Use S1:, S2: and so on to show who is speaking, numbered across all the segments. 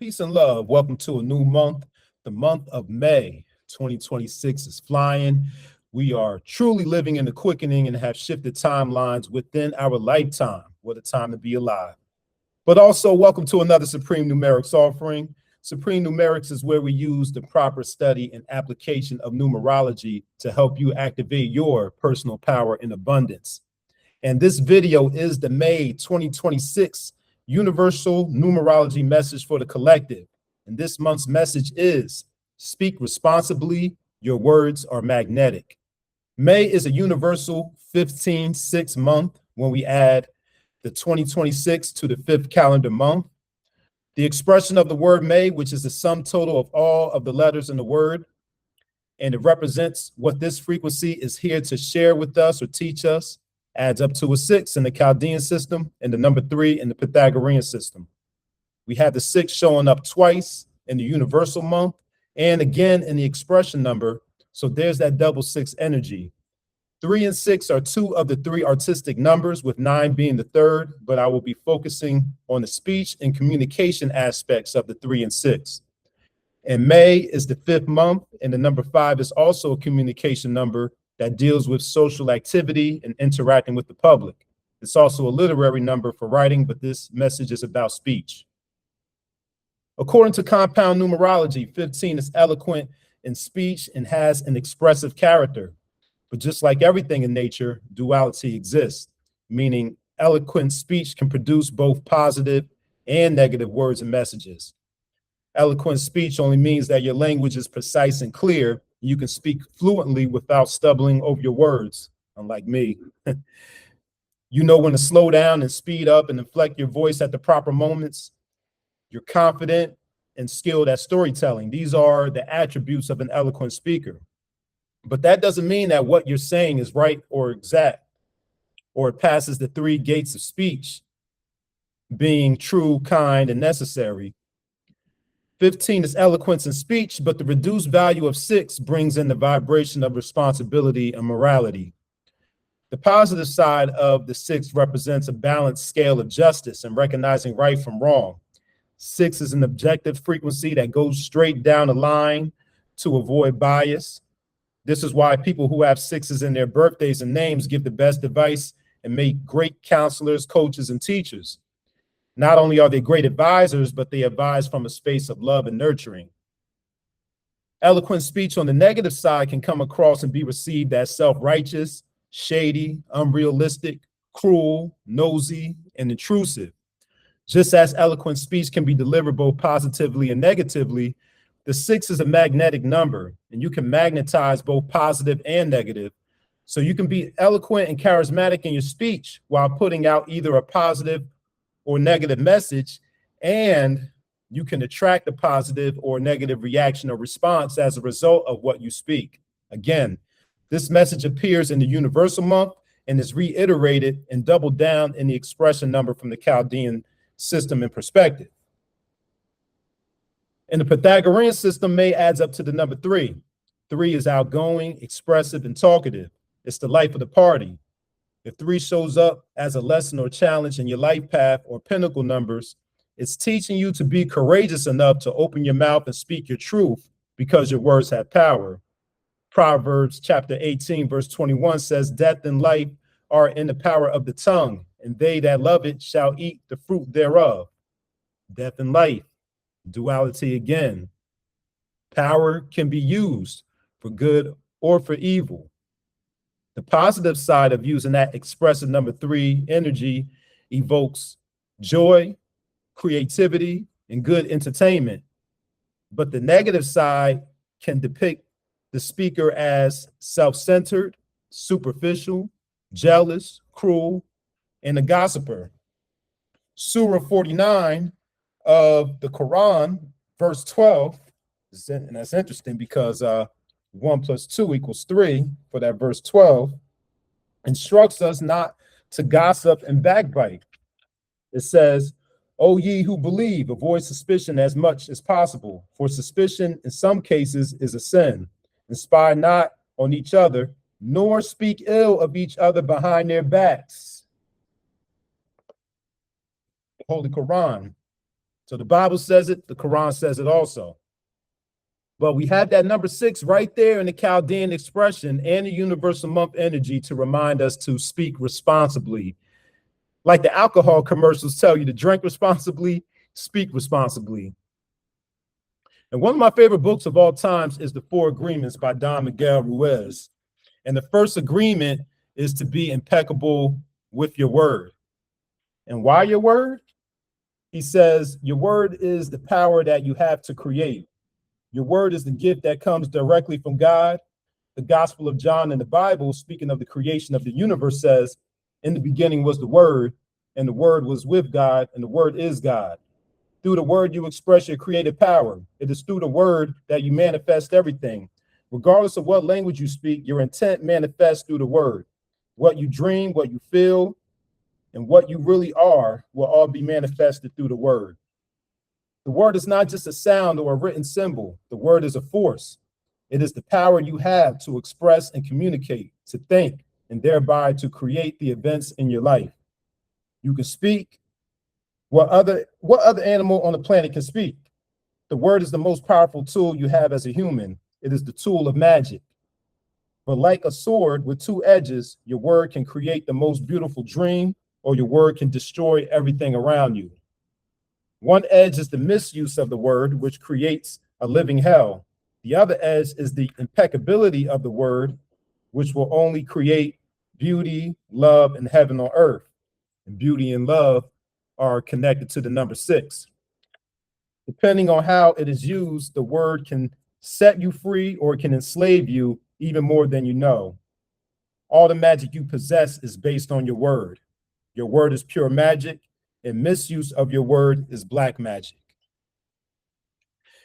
S1: Peace and love. Welcome to a new month. The month of May 2026 is flying. We are truly living in the quickening and have shifted timelines within our lifetime. What a time to be alive. But also, welcome to another Supreme Numerics offering. Supreme Numerics is where we use the proper study and application of numerology to help you activate your personal power in abundance. And this video is the May 2026 Universal Numerology Message for the Collective. And this month's message is, speak responsibly, your words are magnetic. May is a universal 15-6 month when we add the 2026 to the 5th calendar month. The expression of the word May, which is the sum total of all of the letters in the word, and it represents what this frequency is here to share with us or teach us, adds up to a 6 in the Chaldean system and the number 3 in the Pythagorean system. We have the 6 showing up twice in the universal month and again in the expression number. So there's that double 6 energy. 3 and 6 are 2 of the 3 artistic numbers, with 9 being the 3rd, but I will be focusing on the speech and communication aspects of the 3 and 6. And May is the 5th month, and the number 5 is also a communication number that deals with social activity and interacting with the public. It's also a literary number for writing, but this message is about speech. According to compound numerology, 15 is eloquent in speech and has an expressive character. But just like everything in nature, duality exists, meaning eloquent speech can produce both positive and negative words and messages. Eloquent speech only means that your language is precise and clear. You can speak fluently without stumbling over your words, unlike me. You know when to slow down and speed up and inflect your voice at the proper moments. You're confident and skilled at storytelling. These are the attributes of an eloquent speaker. But that doesn't mean that what you're saying is right or exact, or it passes the 3 gates of speech, being true, kind, and necessary. 15 is eloquence in speech, but the reduced value of 6 brings in the vibration of responsibility and morality. The positive side of the 6 represents a balanced scale of justice and recognizing right from wrong. 6 is an objective frequency that goes straight down the line to avoid bias. This is why people who have 6s in their birthdays and names give the best advice and make great counselors, coaches, and teachers. Not only are they great advisors, but they advise from a space of love and nurturing. Eloquent speech on the negative side can come across and be received as self-righteous, shady, unrealistic, cruel, nosy, and intrusive. Just as eloquent speech can be delivered both positively and negatively, the 6 is a magnetic number, and you can magnetize both positive and negative. So you can be eloquent and charismatic in your speech while putting out either a positive or negative message, and you can attract a positive or negative reaction or response as a result of what you speak. Again, this message appears in the universal month and is reiterated and doubled down in the expression number from the Chaldean system and perspective. In the Pythagorean system, May adds up to the number 3. 3 is outgoing, expressive, and talkative. It's the life of the party. If 3 shows up as a lesson or challenge in your life path or pinnacle numbers, it's teaching you to be courageous enough to open your mouth and speak your truth because your words have power. Proverbs chapter 18, verse 21 says, death and life are in the power of the tongue, and they that love it shall eat the fruit thereof. Death and life, duality again. Power can be used for good or for evil. The positive side of using that expressive number 3 energy evokes joy, creativity, and good entertainment. But the negative side can depict the speaker as self-centered, superficial, jealous, cruel, and a gossiper. Surah 49 of the Quran, verse 12, and that's interesting because 1 + 2 = 3 for that verse 12, instructs us not to gossip and backbite. It says, O ye who believe, avoid suspicion as much as possible, for suspicion in some cases is a sin. And spy not on each other, nor speak ill of each other behind their backs. The Holy Quran So the Bible says it, the Quran says it also. But we have that number 6 right there in the Chaldean expression and the universal month energy to remind us to speak responsibly. Like the alcohol commercials tell you to drink responsibly, speak responsibly. And one of my favorite books of all times is The Four Agreements by Don Miguel Ruiz. And the first agreement is to be impeccable with your word. And why your word? He says, your word is the power that you have to create. Your word is the gift that comes directly from God. The Gospel of John in the Bible, speaking of the creation of the universe, says, in the beginning was the Word, and the Word was with God, and the Word is God. Through the word, you express your creative power. It is through the word that you manifest everything. Regardless of what language you speak, your intent manifests through the word. What you dream, what you feel, and what you really are will all be manifested through the word. The word is not just a sound or a written symbol. The word is a force. It is the power you have to express and communicate, to think, and thereby to create the events in your life. You can speak. What other animal on the planet can speak? The word is the most powerful tool you have as a human. It is the tool of magic. But like a sword with two edges, your word can create the most beautiful dream, or your word can destroy everything around you. One edge is the misuse of the word, which creates a living hell. The other edge is the impeccability of the word, which will only create beauty, love, and heaven on earth. And beauty and love are connected to the number 6. Depending on how it is used, the word can set you free or it can enslave you even more than you know. All the magic you possess is based on your word. Your word is pure magic, and misuse of your word is black magic.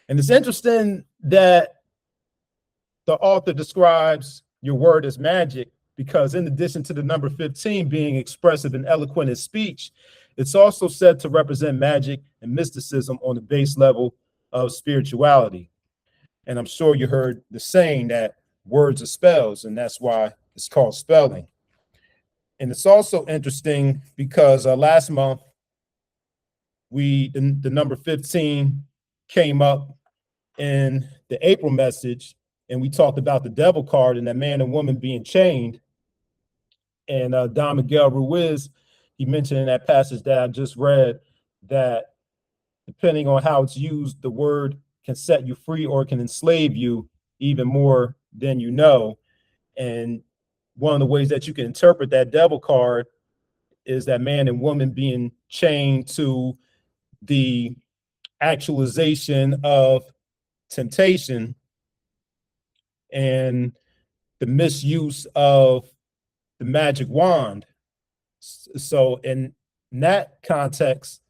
S1: And it's interesting that the author describes your word as magic because in addition to the number 15 being expressive and eloquent in speech, it's also said to represent magic and mysticism on the base level of spirituality. And I'm sure you heard the saying that words are spells, and that's why it's called spelling. And it's also interesting because last month, the number 15 came up in the April message, and we talked about the devil card and that man and woman being chained. And Don Miguel Ruiz, he mentioned in that passage that I just read that depending on how it's used, the word can set you free or it can enslave you even more than you know. And one of the ways that you can interpret that devil card is that man and woman being chained to the actualization of temptation and the misuse of the magic wand. So in that context,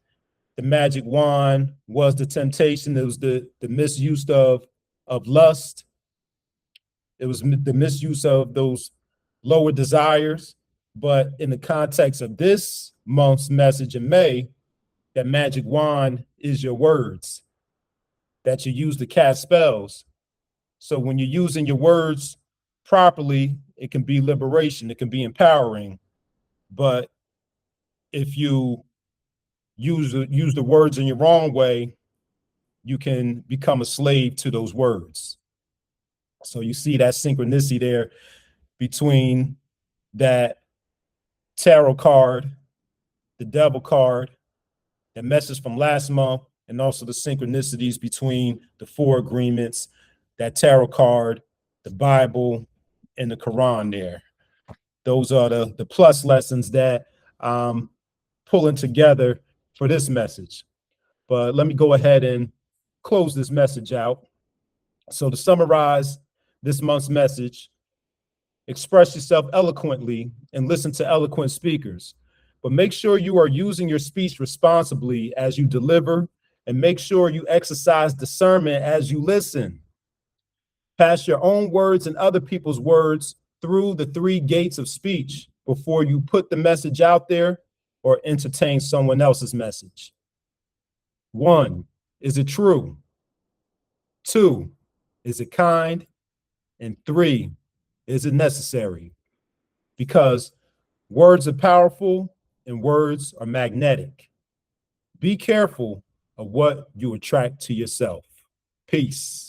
S1: the magic wand was the temptation. It was the misuse of lust. It was the misuse of those lower desires. But in the context of this month's message in May, that magic wand is your words that you use to cast spells. So when you're using your words properly, it can be liberation, it can be empowering. But if you use the words in your wrong way, you can become a slave to those words. So you see that synchronicity there between that tarot card, the devil card, the message from last month, and also the synchronicities between the 4 agreements, that tarot card, the Bible, and the Quran there. Those are the plus lessons that I'm pulling together for this message. But let me go ahead and close this message out. So to summarize this month's message, express yourself eloquently and listen to eloquent speakers. But make sure you are using your speech responsibly as you deliver, and make sure you exercise discernment as you listen. Pass your own words and other people's words through the 3 gates of speech before you put the message out there or entertain someone else's message. 1, is it true? 2, is it kind? And 3, is it necessary? Because words are powerful and words are magnetic. Be careful of what you attract to yourself. Peace.